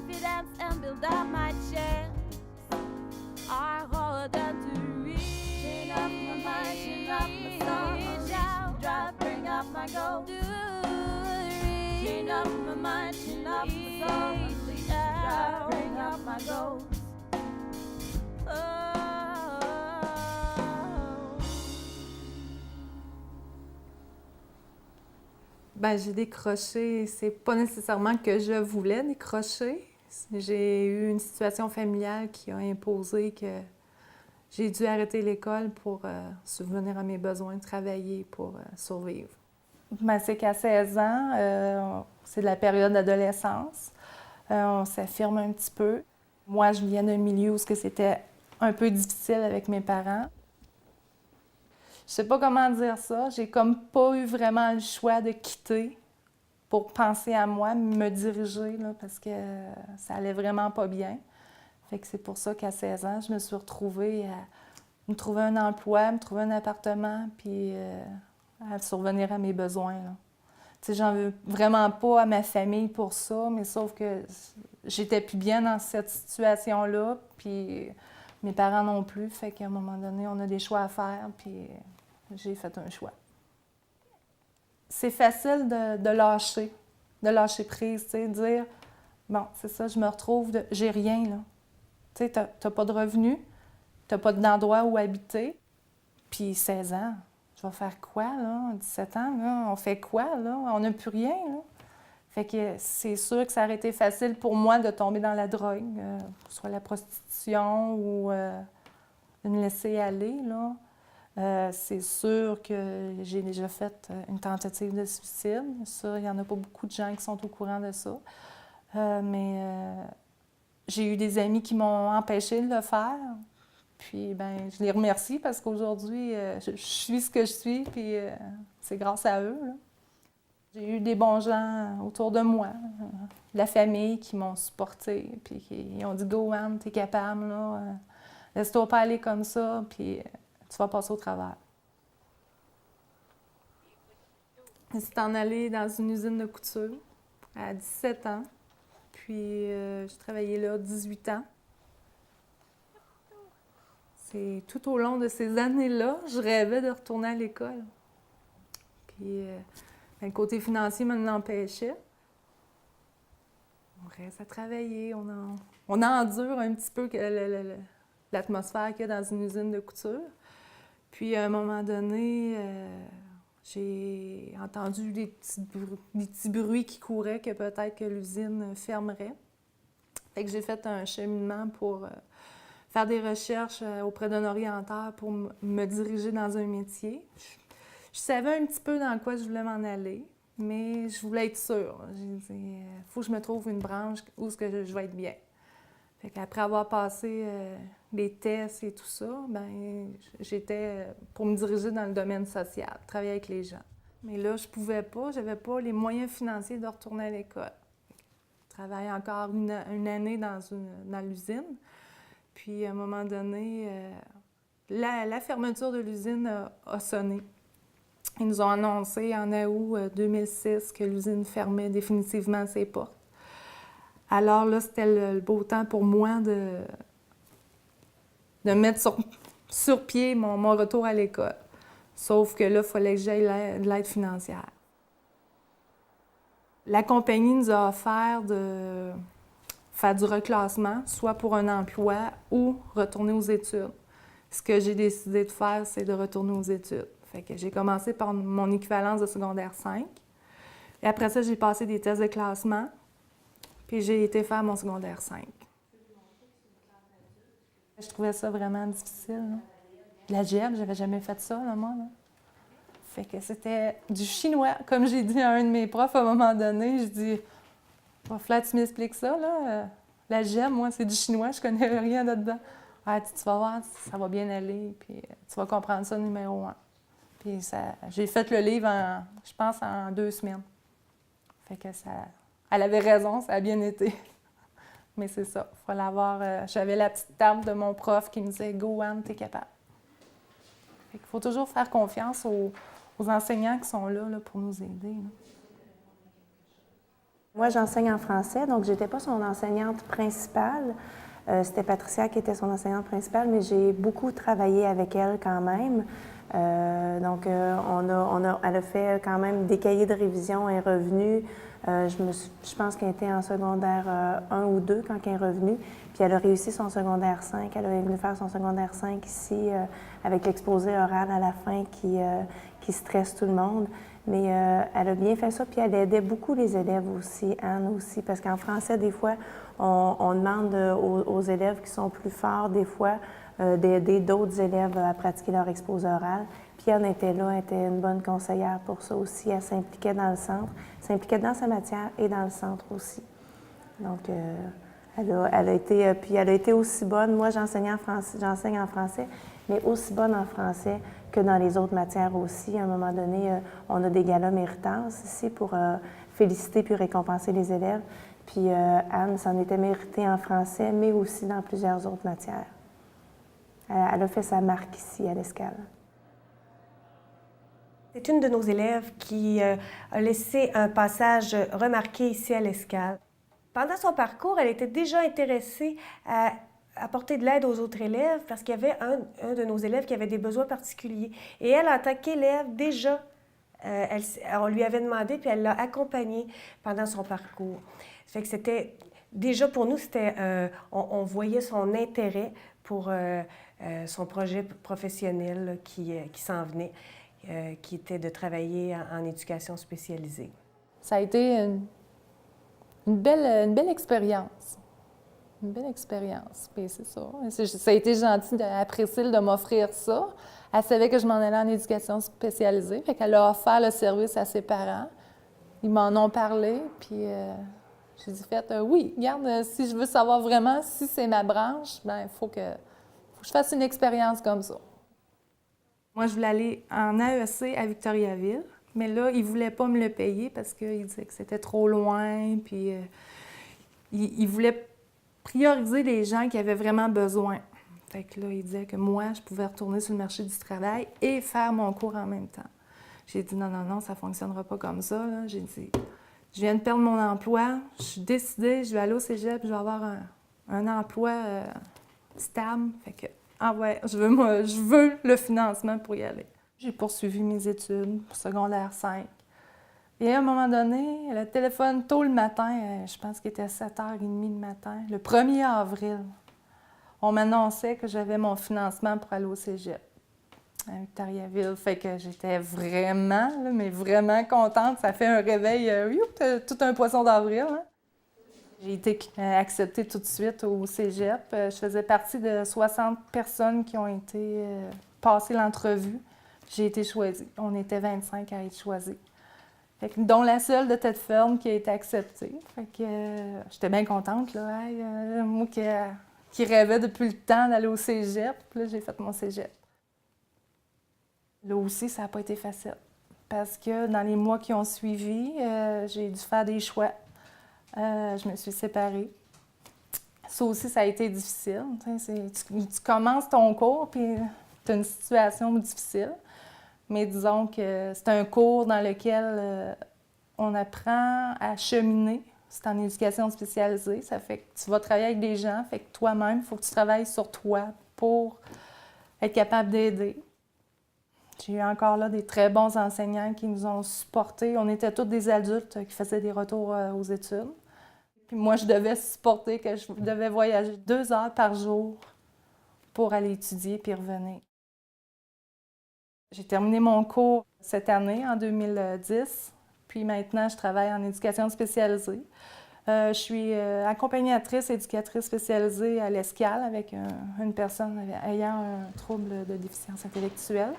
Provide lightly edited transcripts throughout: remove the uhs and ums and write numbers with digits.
confidence and build up my chest are harder to reach. Chin up my mind, chin up my soul, reach out, drive, bring up my goals. Chin up my mind, chin up my soul, reach out, bring up my goals. Ben, j'ai décroché, c'est pas nécessairement que je voulais décrocher. J'ai eu une situation familiale qui a imposé que j'ai dû arrêter l'école pour subvenir à mes besoins, travailler pour survivre. Ben, c'est qu'à 16 ans, c'est de la période d'adolescence. On s'affirme un petit peu. Moi, je viens d'un milieu où c'était un peu difficile avec mes parents. Je sais pas comment dire ça. J'ai comme pas eu vraiment le choix de quitter pour penser à moi, me diriger, là, parce que ça allait vraiment pas bien. Fait que c'est pour ça qu'à 16 ans, je me suis retrouvée à me trouver un emploi, me trouver un appartement, puis à survenir à mes besoins, là. Tu sais, j'en veux vraiment pas à ma famille pour ça, mais sauf que j'étais plus bien dans cette situation-là, puis mes parents non plus. Fait qu'à un moment donné, on a des choix à faire, puis j'ai fait un choix. C'est facile de lâcher prise, tu sais, dire bon, c'est ça, je me retrouve, j'ai rien, là. Tu sais, t'as pas de revenus, t'as pas d'endroit où habiter, puis 16 ans, je vais faire quoi, là? 17 ans, là, on fait quoi, là? On n'a plus rien, là. Fait que c'est sûr que ça aurait été facile pour moi de tomber dans la drogue, soit la prostitution ou de me laisser aller, là. C'est sûr que j'ai déjà fait une tentative de suicide. Ça, il n'y en a pas beaucoup de gens qui sont au courant de ça. Mais j'ai eu des amis qui m'ont empêché de le faire. Puis, ben, je les remercie parce qu'aujourd'hui, je suis ce que je suis, puis c'est grâce à eux, là. J'ai eu des bons gens autour de moi, la famille qui m'ont supportée, puis qui ont dit « Go, Anne, t'es capable, là. Laisse-toi pas aller comme ça, puis tu vas passer au travers. » C'est en aller dans une usine de couture à 17 ans. Puis j'ai travaillé là 18 ans. C'est tout au long de ces années-là, je rêvais de retourner à l'école. Puis le côté financier me l'empêchait. On reste à travailler, on endure un petit peu l'atmosphère qu'il y a dans une usine de couture. Puis à un moment donné, j'ai entendu des petits bruits qui couraient que peut-être que l'usine fermerait. Fait que j'ai fait un cheminement pour faire des recherches auprès d'un orienteur pour me diriger dans un métier. Je savais un petit peu dans quoi je voulais m'en aller, mais je voulais être sûre. J'ai dit, il faut que je me trouve une branche où je vais être bien. Fait qu'après avoir passé les tests et tout ça, ben j'étais pour me diriger dans le domaine social, travailler avec les gens. Mais là, je pouvais pas, j'avais pas les moyens financiers de retourner à l'école. Je travaillais encore une année dans l'usine. Puis, à un moment donné, la fermeture de l'usine a sonné. Ils nous ont annoncé en août 2006 que l'usine fermait définitivement ses portes. Alors là, c'était le beau temps pour moi de mettre sur pied mon retour à l'école. Sauf que là, il fallait que j'aie de l'aide financière. La compagnie nous a offert de faire du reclassement, soit pour un emploi ou retourner aux études. Ce que j'ai décidé de faire, c'est de retourner aux études. Fait que j'ai commencé par mon équivalence de secondaire 5. Et après ça, j'ai passé des tests de classement, puis j'ai été faire mon secondaire 5. Je trouvais ça vraiment difficile, là. L'algèbre, j'avais jamais fait ça, là, moi, là. Fait que c'était du chinois. Comme j'ai dit à un de mes profs à un moment donné, je dis « Va falloir que tu m'expliques ça, là. L'algèbre, moi, c'est du chinois, je connais rien là-dedans. Ah, tu vas voir, ça va bien aller, puis tu vas comprendre ça numéro 1. » Puis j'ai fait le livre, je pense, en 2 semaines. Fait que elle avait raison, ça a bien été. Mais c'est ça, il fallait avoir... j'avais la petite table de mon prof qui me disait « Go, Anne, t'es capable. » Fait qu'il faut toujours faire confiance aux enseignants qui sont là pour nous aider, là. Moi, j'enseigne en français, donc je n'étais pas son enseignante principale. C'était Patricia qui était son enseignante principale, mais j'ai beaucoup travaillé avec elle quand même. Elle a fait quand même des cahiers de révision, elle est revenue. Je pense qu'elle était en secondaire 1 ou 2 quand elle est revenue. Puis elle a réussi son secondaire 5. Elle est venue faire son secondaire 5 ici avec l'exposé oral à la fin qui stresse tout le monde. Mais elle a bien fait ça, puis elle aidait beaucoup les élèves aussi, Anne aussi, parce qu'en français, des fois, on demande aux élèves qui sont plus forts, des fois, d'aider d'autres élèves à pratiquer leur exposé oral. Puis Anne était là, elle était une bonne conseillère pour ça aussi. Elle s'impliquait dans le centre, s'impliquait dans sa matière et dans le centre aussi. Donc, elle a été aussi bonne. Moi, j'enseigne en français, mais aussi bonne en français que dans les autres matières aussi. À un moment donné, on a des galas méritance ici pour féliciter puis récompenser les élèves. Puis Anne s'en était méritée en français, mais aussi dans plusieurs autres matières. Elle a fait sa marque ici à l'Escale. C'est une de nos élèves qui a laissé un passage remarqué ici à l'Escale. Pendant son parcours, elle était déjà intéressée à apporter de l'aide aux autres élèves parce qu'il y avait un de nos élèves qui avait des besoins particuliers. Et elle, en tant qu'élève, déjà, on lui avait demandé, puis elle l'a accompagnée pendant son parcours. Ça fait que c'était, déjà pour nous, on voyait son intérêt pour son projet professionnel là, qui s'en venait, qui était de travailler en éducation spécialisée. Ça a été une belle expérience. Une belle expérience, puis c'est ça. Ça a été gentil à Priscille de m'offrir ça. Elle savait que je m'en allais en éducation spécialisée, fait qu'elle a offert le service à ses parents. Ils m'en ont parlé, puis j'ai dit, oui, regarde, si je veux savoir vraiment si c'est ma branche, bien, il faut que je fasse une expérience comme ça. Moi, je voulais aller en AEC à Victoriaville, mais là, ils ne voulaient pas me le payer parce qu'ils disaient que c'était trop loin, puis ils voulaient prioriser les gens qui avaient vraiment besoin. Fait que là, ils disaient que moi, je pouvais retourner sur le marché du travail et faire mon cours en même temps. J'ai dit non, ça ne fonctionnera pas comme ça. Là. J'ai dit, je viens de perdre mon emploi, je suis décidée, je vais aller au cégep, je vais avoir un emploi stable. Fait que, je veux le financement pour y aller. J'ai poursuivi mes études pour secondaire 5. Et à un moment donné, le téléphone tôt le matin, je pense qu'il était 7h30 le matin, le 1er avril, on m'annonçait que j'avais mon financement pour aller au cégep à Victoriaville. Fait que j'étais vraiment, là, mais vraiment contente. Ça fait un réveil, tout un poisson d'avril. Hein? J'ai été acceptée tout de suite au cégep. Je faisais partie de 60 personnes qui ont été passées l'entrevue. J'ai été choisie. On était 25 à être choisis. Dont la seule de tête ferme qui a été acceptée. Fait que j'étais bien contente, là. Moi qui rêvais depuis le temps d'aller au cégep, là, j'ai fait mon cégep. Là aussi, ça n'a pas été facile. Parce que dans les mois qui ont suivi, j'ai dû faire des choix. Je me suis séparée. Ça aussi, ça a été difficile. Tu commences ton cours, puis tu as une situation difficile. Mais disons que c'est un cours dans lequel on apprend à cheminer. C'est en éducation spécialisée. Ça fait que tu vas travailler avec des gens. Fait que toi-même, il faut que tu travailles sur toi pour être capable d'aider. J'ai eu encore là des très bons enseignants qui nous ont supportés. On était tous des adultes qui faisaient des retours aux études. Puis moi, je devais supporter que je devais voyager 2 heures par jour pour aller étudier puis revenir. J'ai terminé mon cours cette année, en 2010, puis maintenant, je travaille en éducation spécialisée. Je suis accompagnatrice, éducatrice spécialisée à l'Escale avec une personne ayant un trouble de déficience intellectuelle.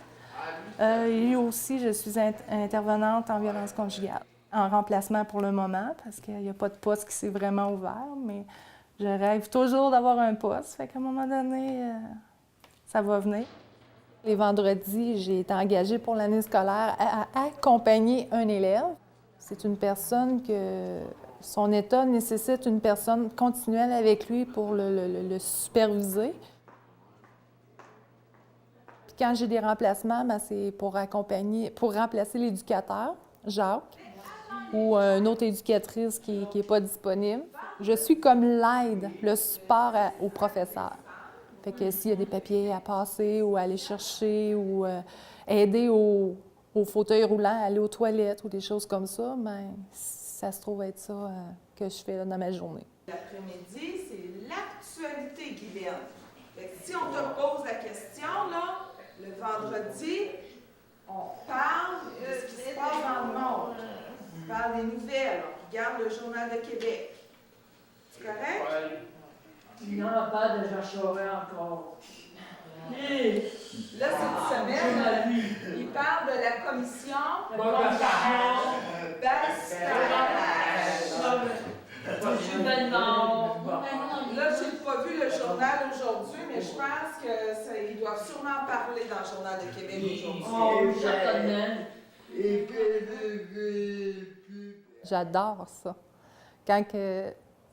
Et aussi, je suis intervenante en violence conjugale, en remplacement pour le moment, parce qu'il n'y a pas de poste qui s'est vraiment ouvert, mais je rêve toujours d'avoir un poste, fait qu'à un moment donné, ça va venir. Les vendredis, j'ai été engagée pour l'année scolaire à accompagner un élève. C'est une personne que son état nécessite une personne continuelle avec lui pour le superviser. Puis quand j'ai des remplacements, c'est pour remplacer l'éducateur, Jacques. ou une autre éducatrice qui n'est pas disponible. Je suis comme l'aide, le support au professeur. Fait que s'il y a des papiers à passer ou à aller chercher ou aider au fauteuil roulant, aller aux toilettes ou des choses comme ça, bien, ça se trouve être ça que je fais là, dans ma journée. L'après-midi, c'est l'actualité, Guylaine. Fait que si on te pose la question, là, le vendredi, on parle de ce qui se passe dans le monde. On parle des nouvelles. On regarde le Journal de Québec. C'est correct? Il n'y en a pas de Jean Charest encore. Là, cette semaine, il parle de la commission Là, je n'ai pas vu le journal aujourd'hui, mais je pense qu'ils doivent sûrement parler dans le Journal de Québec aujourd'hui. J'adore ça. Quand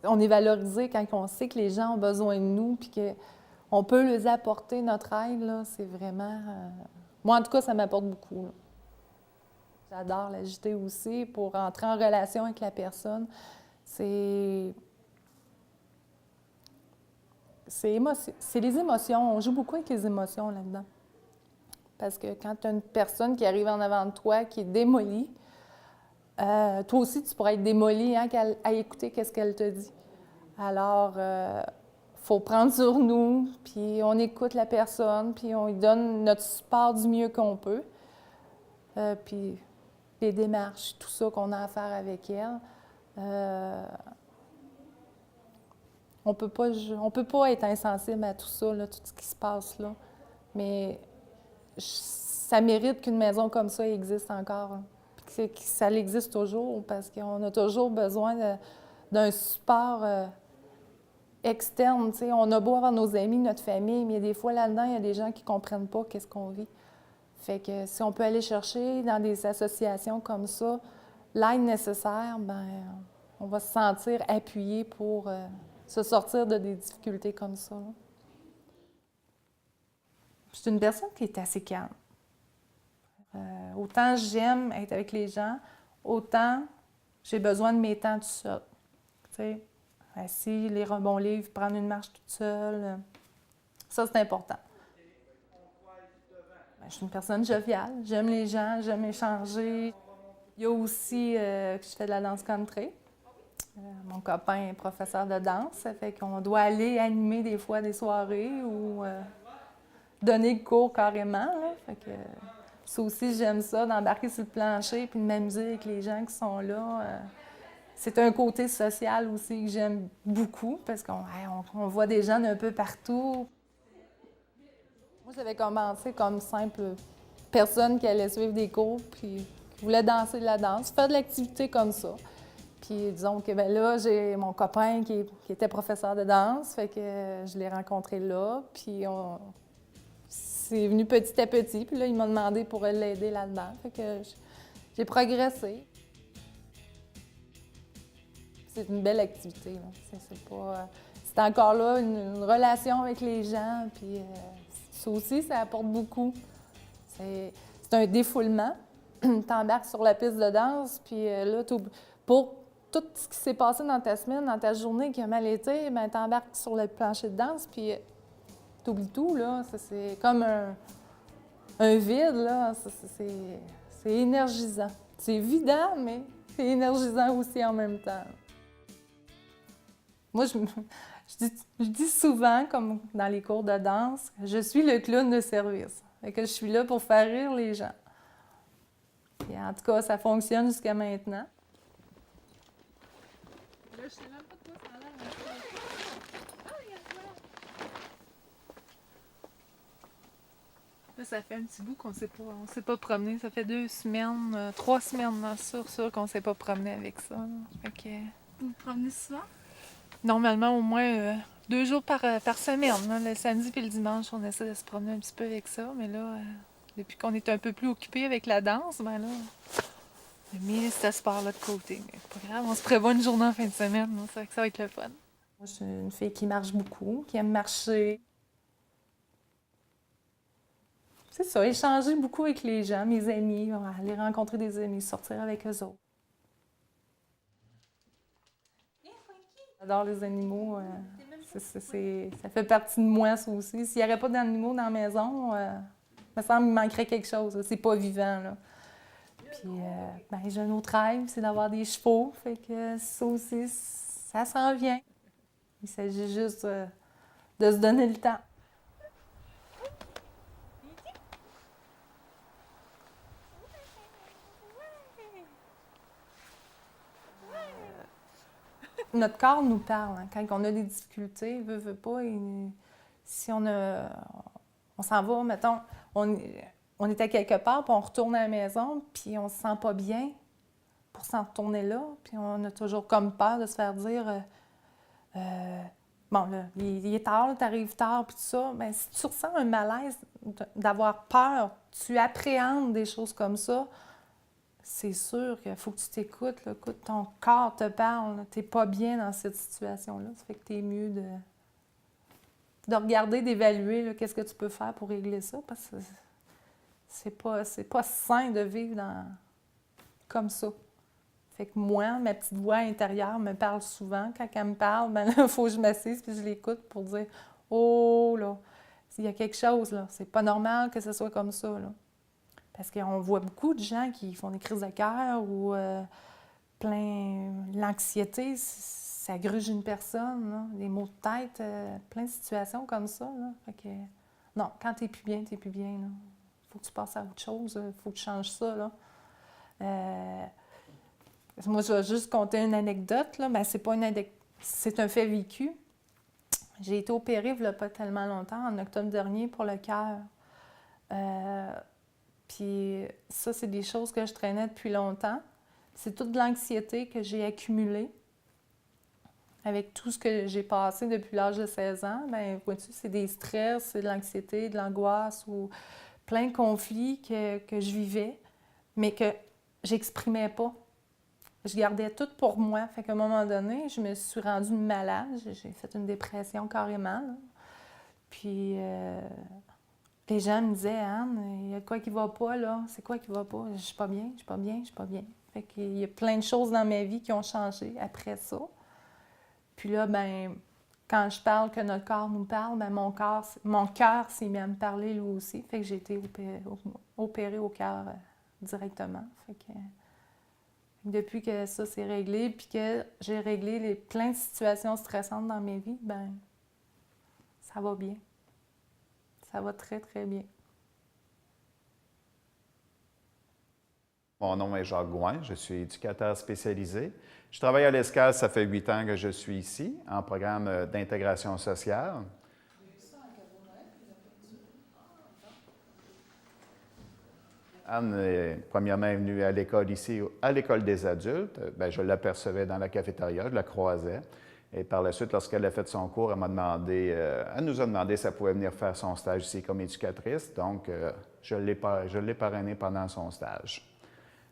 on est valorisé, quand on sait que les gens ont besoin de nous, puis qu'on peut les apporter notre aide, là, c'est vraiment... Moi, en tout cas, ça m'apporte beaucoup. Là. J'adore l'agiter aussi pour entrer en relation avec la personne. C'est les émotions. On joue beaucoup avec les émotions là-dedans. Parce que quand tu as une personne qui arrive en avant de toi, qui est démolie, toi aussi, tu pourrais être démoli hein, à écouter qu'est-ce qu'elle te dit. Alors, faut prendre sur nous, puis on écoute la personne, puis on lui donne notre support du mieux qu'on peut. Puis les démarches, tout ça qu'on a à faire avec elle. On peut pas être insensible à tout ça, là, tout ce qui se passe là. Mais ça mérite qu'une maison comme ça existe encore. Hein. Que ça existe toujours parce qu'on a toujours besoin d'un support externe. T'sais. On a beau avoir nos amis, notre famille, mais des fois là-dedans, il y a des gens qui ne comprennent pas qu'est-ce qu'on vit. Fait que si on peut aller chercher dans des associations comme ça l'aide nécessaire, ben on va se sentir appuyé pour se sortir de des difficultés comme ça. Là. Je suis une personne qui est assez calme. Autant j'aime être avec les gens, autant j'ai besoin de mes temps tout seul. Tu sais, assis, lire un bon livre, prendre une marche toute seule. Ça, c'est important. Je suis une personne joviale. J'aime les gens, j'aime échanger. Il y a aussi que je fais de la danse country. Mon copain est professeur de danse, ça fait qu'on doit aller animer des fois des soirées ou donner le cours carrément. Là. Fait que, ça aussi, j'aime ça, d'embarquer sur le plancher puis de m'amuser avec les gens qui sont là. C'est un côté social aussi que j'aime beaucoup parce qu'on voit des gens d'un peu partout. Moi, j'avais commencé comme simple personne qui allait suivre des cours puis qui voulait danser de la danse, faire de l'activité comme ça. Puis disons que ben là, j'ai mon copain qui était professeur de danse, fait que je l'ai rencontré là, puis c'est venu petit à petit, puis là, il m'a demandé pour l'aider là-dedans, fait que j'ai progressé. C'est une belle activité, là. C'est encore là une relation avec les gens, puis ça aussi, ça apporte beaucoup. C'est un défoulement. T'embarques sur la piste de danse, puis là, pour tout ce qui s'est passé dans ta semaine, dans ta journée qui a mal été, bien, t'embarques sur le plancher de danse, puis t'oublies tout, là. C'est comme un vide, là. C'est énergisant. C'est vidant, mais c'est énergisant aussi en même temps. Moi, je dis souvent, comme dans les cours de danse, je suis le clown de service. Fait que je suis là pour faire rire les gens. Et en tout cas, ça fonctionne jusqu'à maintenant. Là, je sais même pas de quoi ça a l'air. Là, ça fait un petit bout qu'on ne s'est pas promené. Ça fait 2 semaines, 3 semaines, là, sûr qu'on ne s'est pas promené avec ça. Là. Fait que... Vous vous promenez souvent? Normalement, au moins 2 jours par semaine. Là. Le samedi et le dimanche, on essaie de se promener un petit peu avec ça. Mais là, depuis qu'on est un peu plus occupé avec la danse, ben là, on a mis ce sport-là de côté. Mais c'est pas grave, on se prévoit une journée en fin de semaine. Là. Ça va être le fun. Moi, je suis une fille qui marche beaucoup, qui aime marcher. C'est ça, échanger beaucoup avec les gens, mes amis, aller rencontrer des amis, sortir avec eux autres. J'adore les animaux. Ça fait partie de moi, ça aussi. S'il n'y avait pas d'animaux dans la maison, il me semble qu'il manquerait quelque chose. Là. C'est pas vivant, là. Puis, j'ai un autre rêve, c'est d'avoir des chevaux. Fait que ça aussi, ça s'en vient. Il s'agit juste de se donner le temps. Notre corps nous parle. Hein. Quand on a des difficultés, veut pas. Si on s'en va, mettons, on est à quelque part, puis on retourne à la maison, puis on se sent pas bien pour s'en retourner là. Puis on a toujours comme peur de se faire dire bon, là, il est tard, tu arrives tard, puis tout ça. Bien, si tu ressens un malaise, d'avoir peur, tu appréhendes des choses comme ça, c'est sûr qu'il faut que tu t'écoutes. Là. Écoute, ton corps te parle. Tu n'es pas bien dans cette situation-là. Ça fait que tu es mieux de regarder, d'évaluer là, qu'est-ce que tu peux faire pour régler ça, parce que c'est pas sain de vivre comme ça. Fait que moi, ma petite voix intérieure me parle souvent. Quand elle me parle, ben là, il faut que je m'assise puis je l'écoute pour dire « Oh, là, il y a quelque chose, là. C'est pas normal que ce soit comme ça, là. » Parce qu'on voit beaucoup de gens qui font des crises de cœur ou l'anxiété, ça gruge une personne, là. Des maux de tête, plein de situations comme ça, là. Fait que, non, quand t'es plus bien, là. Faut que tu passes à autre chose, faut que tu changes ça, là. Moi, je vais juste conter une anecdote, là. Ben, c'est pas une anecdote, c'est un fait vécu. J'ai été opérée il n'y a pas tellement longtemps, en octobre dernier, pour le cœur. Puis ça, c'est des choses que je traînais depuis longtemps. C'est toute l'anxiété que j'ai accumulée avec tout ce que j'ai passé depuis l'âge de 16 ans. Bien, vois-tu, c'est des stress, c'est de l'anxiété, de l'angoisse ou plein de conflits que je vivais, mais que j'exprimais pas. Je gardais tout pour moi. Fait qu'à un moment donné, je me suis rendue malade. J'ai fait une dépression carrément, là. Puis les gens me disaient « Anne, il y a quoi qui va pas, là? C'est quoi qui va pas? Je suis pas bien, je suis pas bien, je suis pas bien. » Fait qu'il y a plein de choses dans ma vie qui ont changé après ça. Puis là, ben quand je parle que notre corps nous parle, ben mon cœur s'est mis à me parler lui aussi. Fait que j'ai été opérée au cœur directement. Fait que depuis que ça s'est réglé, puis que j'ai réglé plein de situations stressantes dans mes vies, ben ça va bien. Ça va très, très bien. Mon nom est Jacques Gouin, je suis éducateur spécialisé. Je travaille à l'Escale, ça fait 8 ans que je suis ici, en programme d'intégration sociale. Anne, premièrement, est venue à l'école ici, à l'école des adultes. Bien, je l'apercevais dans la cafétéria, je la croisais. Et par la suite, lorsqu'elle a fait son cours, elle nous a demandé si elle pouvait venir faire son stage ici comme éducatrice. Donc, je l'ai parrainée pendant son stage.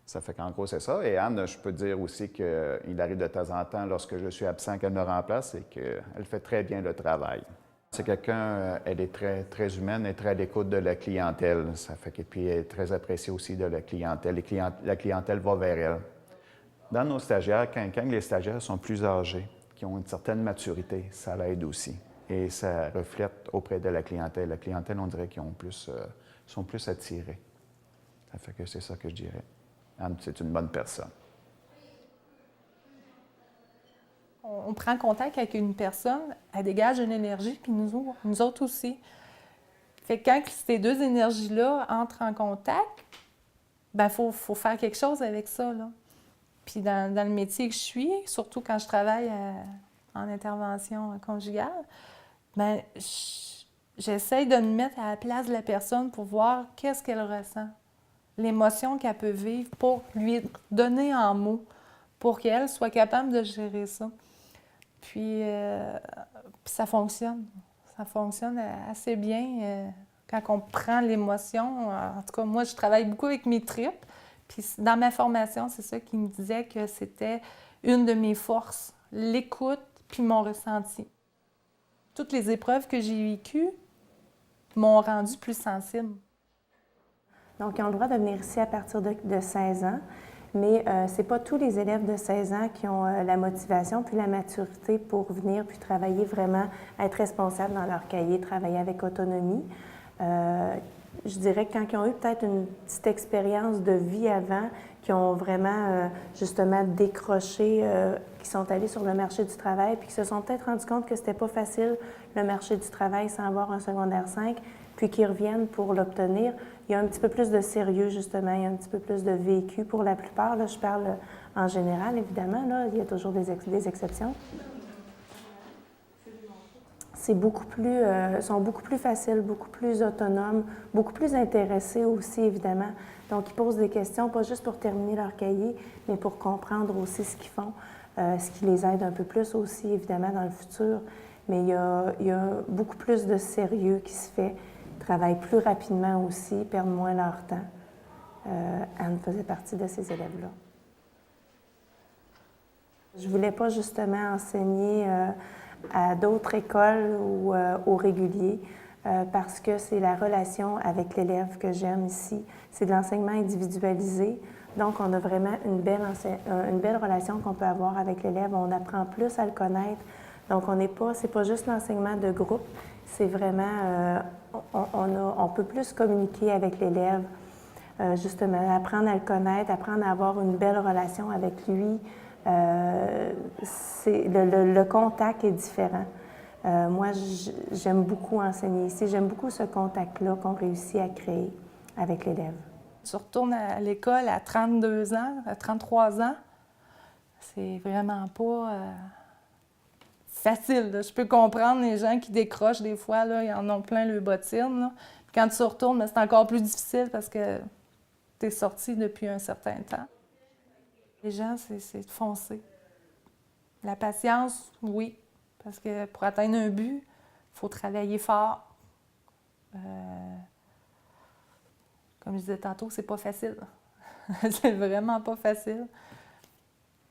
Ça fait qu'en gros, c'est ça. Et Anne, je peux dire aussi qu'il arrive de temps en temps, lorsque je suis absent, qu'elle me remplace et qu'elle fait très bien le travail. C'est quelqu'un, elle est très, très humaine et très à l'écoute de la clientèle. Ça fait que, puis elle est très appréciée aussi de la clientèle. La clientèle va vers elle. Dans nos stagiaires, quand les stagiaires sont plus âgés, qui ont une certaine maturité, ça l'aide aussi. Et ça reflète auprès de la clientèle. La clientèle, on dirait qu'ils sont plus attirés. Ça fait que c'est ça que je dirais. Anne, c'est une bonne personne. On prend contact avec une personne, elle dégage une énergie, puis nous autres aussi. Fait que quand ces deux énergies-là entrent en contact, bien, faut faire quelque chose avec ça, là. Puis dans le métier que je suis, surtout quand je travaille en intervention conjugale, bien, j'essaye de me mettre à la place de la personne pour voir qu'est-ce qu'elle ressent, l'émotion qu'elle peut vivre, pour lui donner en mots, pour qu'elle soit capable de gérer ça. Puis ça fonctionne. Ça fonctionne assez bien quand on prend l'émotion. En tout cas, moi, je travaille beaucoup avec mes tripes. Puis dans ma formation, c'est ça qui me disait que c'était une de mes forces, l'écoute puis mon ressenti. Toutes les épreuves que j'ai vécues m'ont rendue plus sensible. Donc, ils ont le droit de venir ici à partir de 16 ans. mais ce n'est pas tous les élèves de 16 ans qui ont la motivation puis la maturité pour venir puis travailler vraiment, être responsables dans leur cahier, travailler avec autonomie. Je dirais que quand ils ont eu peut-être une petite expérience de vie avant, qui ont vraiment justement décroché, qui sont allés sur le marché du travail, puis qui se sont peut-être rendus compte que c'était pas facile le marché du travail sans avoir un secondaire 5, puis qui reviennent pour l'obtenir, il y a un petit peu plus de sérieux justement, il y a un petit peu plus de vécu pour la plupart. Là, je parle en général, évidemment, là, il y a toujours des exceptions. C'est sont beaucoup plus faciles, beaucoup plus autonomes, beaucoup plus intéressés aussi, évidemment. Donc, ils posent des questions, pas juste pour terminer leur cahier, mais pour comprendre aussi ce qu'ils font, ce qui les aide un peu plus aussi, évidemment, dans le futur. Mais il y a beaucoup plus de sérieux qui se fait, ils travaillent plus rapidement aussi, perdent moins leur temps. Anne faisait partie de ces élèves-là. Je ne voulais pas justement enseigner à d'autres écoles ou au régulier parce que c'est la relation avec l'élève que j'aime ici. C'est de l'enseignement individualisé. Donc, on a vraiment une belle relation qu'on peut avoir avec l'élève. On apprend plus à le connaître. Donc, c'est pas juste l'enseignement de groupe, c'est vraiment, on peut plus communiquer avec l'élève, justement, apprendre à le connaître, apprendre à avoir une belle relation avec lui. Le contact est différent. Moi, j'aime beaucoup enseigner ici. J'aime beaucoup ce contact-là qu'on réussit à créer avec l'élève. Je retourne à l'école à 32 ans, à 33 ans. C'est vraiment pas facile. Là. Je peux comprendre les gens qui décrochent des fois, là, ils en ont plein le bottine. Là. Quand tu retournes, c'est encore plus difficile parce que tu es sorti depuis un certain temps. Les gens, c'est de foncer. La patience, oui, parce que pour atteindre un but, il faut travailler fort. Comme je disais tantôt, c'est pas facile. C'est vraiment pas facile.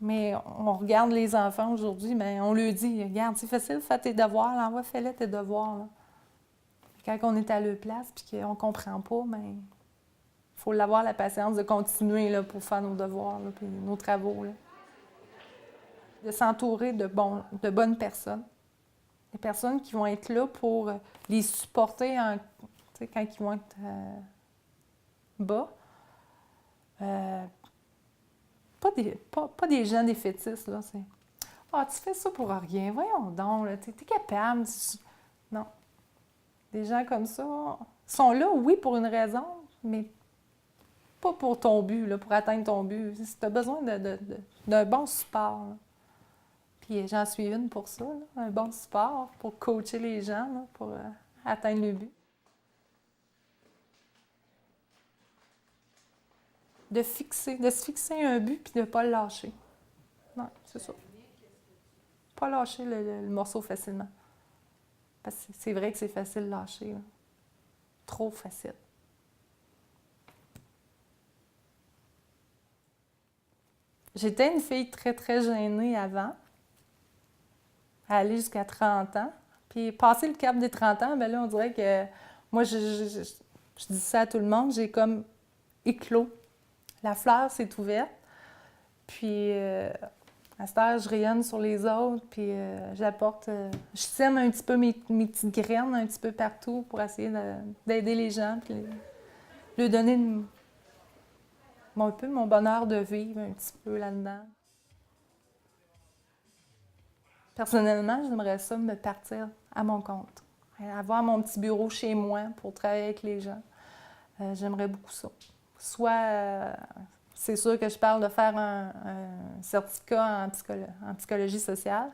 Mais on regarde les enfants aujourd'hui, mais on leur dit, regarde, c'est facile, fais tes devoirs, là, fais-les tes devoirs. Là. Quand on est à leur place et qu'on ne comprend pas, il faut avoir la patience de continuer là, pour faire nos devoirs et nos travaux. Là. De s'entourer de bonnes personnes. Des personnes qui vont être là pour les supporter quand ils vont être bas. Pas des gens défaitistes, là. C'est « Ah, tu fais ça pour rien, voyons donc, t'es capable. » Non. Des gens comme ça sont là, oui, pour une raison, mais pas pour ton but, là, pour atteindre ton but. Si tu as besoin d'un bon support. Là. Puis j'en suis une pour ça, là, un bon support pour coacher les gens, là, pour atteindre le but. De se fixer un but puis de ne pas le lâcher. Non, c'est ça. Pas lâcher le morceau facilement. Parce que c'est vrai que c'est facile de lâcher. Là. Trop facile. J'étais une fille très, très gênée avant, à aller jusqu'à 30 ans. Puis passer le cap des 30 ans, bien là, on dirait que moi, je dis ça à tout le monde, j'ai comme éclos. La fleur s'est ouverte, puis à cette heure, je rayonne sur les autres, puis j'apporte... je sème un petit peu mes petites graines un petit peu partout pour essayer d'aider les gens, puis leur donner un peu mon bonheur de vivre un petit peu là-dedans. Personnellement, j'aimerais ça me partir à mon compte, avoir mon petit bureau chez moi pour travailler avec les gens. J'aimerais beaucoup ça. Soit, c'est sûr que je parle de faire un certificat en psychologie sociale.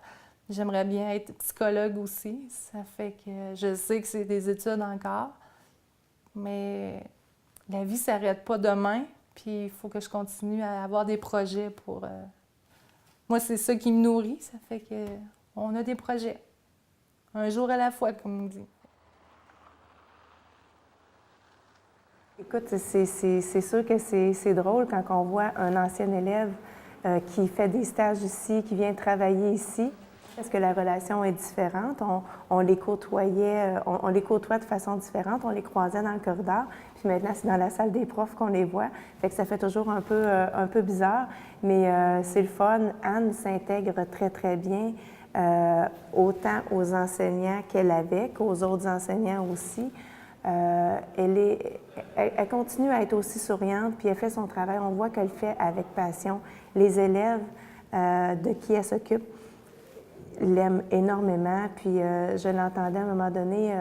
J'aimerais bien être psychologue aussi. Ça fait que je sais que c'est des études encore, mais la vie ne s'arrête pas demain, puis il faut que je continue à avoir des projets pour... Moi, c'est ça qui me nourrit. Ça fait qu'on a des projets. Un jour à la fois, comme on dit. Écoute, c'est sûr que c'est drôle quand on voit un ancien élève qui fait des stages ici, qui vient travailler ici. Parce que la relation est différente. On les côtoyait, on les côtoie de façon différente. On les croisait dans le corridor. Puis maintenant, c'est dans la salle des profs qu'on les voit. Fait que ça fait toujours un peu bizarre. Mais c'est le fun. Anne s'intègre très, très bien, autant aux enseignants qu'elle avait qu'aux autres enseignants aussi. Elle continue à être aussi souriante, puis elle fait son travail. On voit qu'elle le fait avec passion. Les élèves de qui elle s'occupe l'aiment énormément. Puis je l'entendais à un moment donné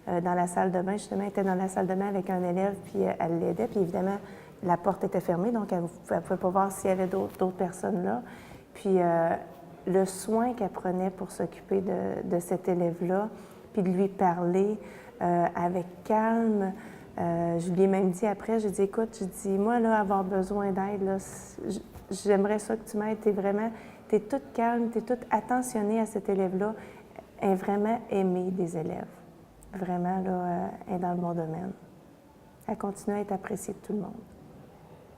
dans la salle de bain. Justement, elle était dans la salle de bain avec un élève, puis elle l'aidait. Puis évidemment, la porte était fermée, donc elle ne pouvait pas voir s'il y avait d'autres personnes là. Puis le soin qu'elle prenait pour s'occuper de cet élève-là, puis de lui parler avec calme. Je lui ai même dit après, j'ai dit, écoute, moi, là, avoir besoin d'aide, là, j'aimerais ça que tu m'aides. T'es toute calme, t'es toute attentionnée à cet élève-là. Elle est vraiment aimée des élèves. Vraiment, là, elle est dans le bon domaine. Elle continue à être appréciée de tout le monde.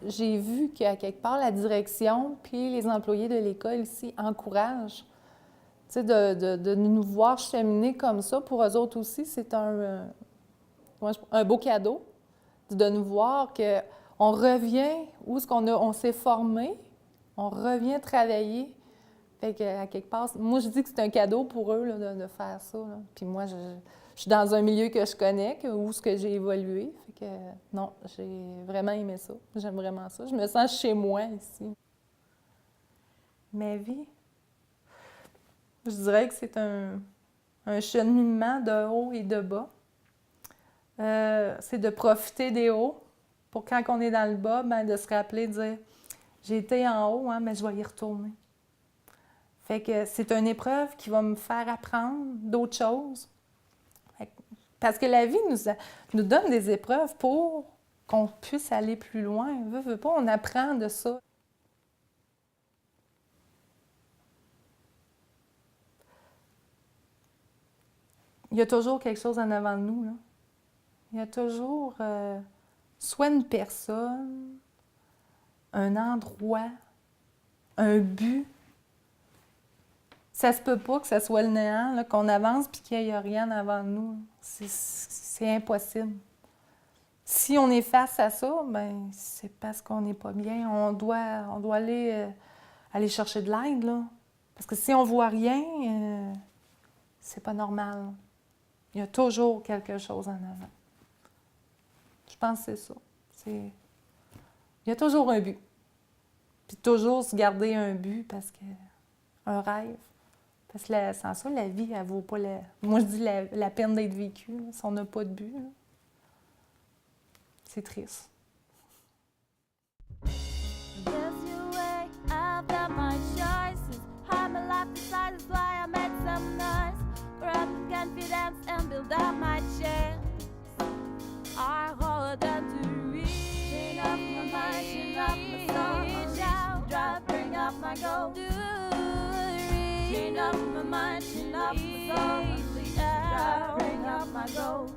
J'ai vu qu'à quelque part, la direction puis les employés de l'école ici encouragent. Tu sais, de nous voir cheminer comme ça, pour eux autres aussi, c'est un beau cadeau de nous voir qu'on revient où est-ce on s'est formé, on revient travailler. Fait qu'à quelque part, moi, je dis que c'est un cadeau pour eux là, de faire ça. Là. Puis moi, je suis dans un milieu que je connais, où ce que j'ai évolué. Fait que non, j'ai vraiment aimé ça. J'aime vraiment ça. Je me sens chez moi ici. Ma vie, je dirais que c'est un cheminement de haut et de bas. C'est de profiter des hauts pour quand on est dans le bas, bien, de se rappeler, de dire « J'ai été en haut, hein, mais je vais y retourner ». Fait que c'est une épreuve qui va me faire apprendre d'autres choses. Parce que la vie nous donne des épreuves pour qu'on puisse aller plus loin. Veux pas, on apprend de ça. Il y a toujours quelque chose en avant de nous, là. Il y a toujours soit une personne, un endroit, un but. Ça se peut pas que ça soit le néant, là, qu'on avance puis qu'il n'y ait rien avant de nous. C'est impossible. Si on est face à ça, bien, c'est parce qu'on n'est pas bien. On doit aller chercher de l'aide, là. Parce que si on voit rien, c'est pas normal. Il y a toujours quelque chose en avant. Je pense que c'est ça. Il y a toujours un but. Puis toujours se garder un but parce que un rêve. Parce que sans ça, la vie, elle vaut pas la... Moi, je dis la peine d'être vécue, là, si on n'a pas de but. Là. C'est triste. There's your way, I've got my choices. How my life decides why I made some noise. Grow up with confidence and build up my chance. I hold on to reach. Chin up my mind, chin up my soul. Drive, bring up my goal. Chin up my mind, chin up my soul. Drive, bring up my goal.